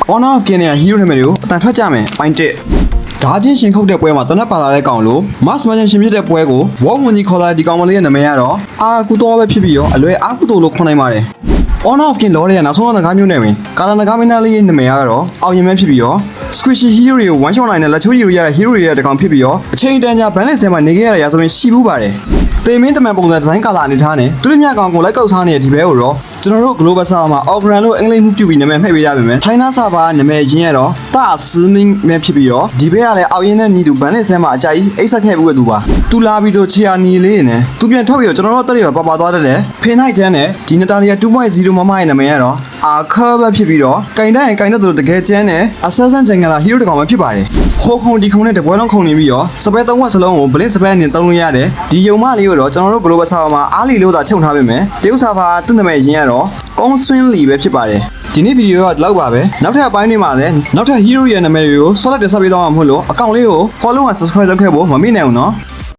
Honor of King ရဲ့ hero နာမည်ကိုအတန်ထွက်ကြမယ်ပိုင်း1ဒါချင်းရှင်ခုတ်တဲ့ပွဲမှာတနက်ပါလာတဲ့ကောင်လို့ Mass Merchant ရှင်ဖြစ်တဲ့ပွဲကို War ဝင်ကြီးခေါ်လာတဲ့ဒီကောင်မလေးရဲ့နာမည်ကတော့အာကူတော်ပဲဖြစ်ပြီးရောအလွယ်အာကူတော်လို့ခေါ်နိုင်ပါတယ် Honor of King လော်ရဲ့နောက်ဆုံးငကားမျိုးနဲ့ပင်ကာလာငကားမင်းသားလေးရဲ့နာမည်ကတော့အောင်ရင်မဲဖြစ်ပြီးရော Squishy hero တွေကို one shot နိုင်တဲ့လက်ချိုးရီရတဲ့ hero တွေရဲ့တကောင်ဖြစ်ပြီးရောအချိန်တန်ကြာ balance ထဲမှာနေခဲ့ရတဲ့ရာဆိုရင်ရှိဘူးပါတယ်တေမင်းတမန်ပုံစံဒီဇိုင်းကာလာအနေထားနဲ့သူတို့မြကောင်ကိုလိုက်ကောက်ထားနေတဲ့ဒီဘဲကိုတော့ကျွန်တော်တို့ global server မှာ Ogran လို့အင်္ဂလိပ်မှုပြုပြီးနာမည်မှတ်ပေးရပါမယ် China server နာမည်ရင်းရတော့တာစင်းမင်းပဲဖြစ်ပြီးတော့ဒီဘဲကလည်းအောက်ရင်းနဲ့ညီတူ balance ထဲမှာအကြိုက်အိတ်ဆက်ခဲ့ဘူးကသူပါသူလာပြီးတော့ချီယာနီလေးနဲ့သူပြန်ထွက်ပြီးတော့ကျွန်တော်တို့တက်ရပါသွားတဲ့ဖေနိုင်ချမ်းနဲ့ဒီနတာလီယာ 2.0 မမရဲ့နာမည်ကတော့အခါပဲဖြစ်ပြီးတော့ကင်တိုင်းကင်တဲ့သူတကယ်ကျန်းနဲ့ assassin ဂျင်ဂလာ hero တကောင်ပဲဖြစ်ပါတယ်ဟိုခုံဒီခုံနဲ့တပွဲလုံးခုံနေပြီးတော့စပယ်3ဝက်စလုံးကို blink စပယ်နဲ့သုံးလို့ရတယ်ဒီယုံမလေးကိုတော့ကျွန်တော်တို့ global server မှာအားလီလို့သာချုပ်ထားပေးမယ်တရုတ် server သူ့နာမည်ရင်းကတော့ကောင်းဆွင်းလီပဲဖြစ်ပါတယ်ဒီနေ့ဗီဒီယိုကဒီလောက်ပါပဲနောက်ထပ်အပိုင်းတွေမှာလည်းနောက်ထပ် hero ရဲ့နာမည်တွေကိုဆက်လက်တင်ဆက်ပေးသွားမှာမဟုတ်လို့အကောင့်လေးကို follow and subscribe လုပ်ခဲ့ဖို့မမေ့နိုင်ဘူးနော်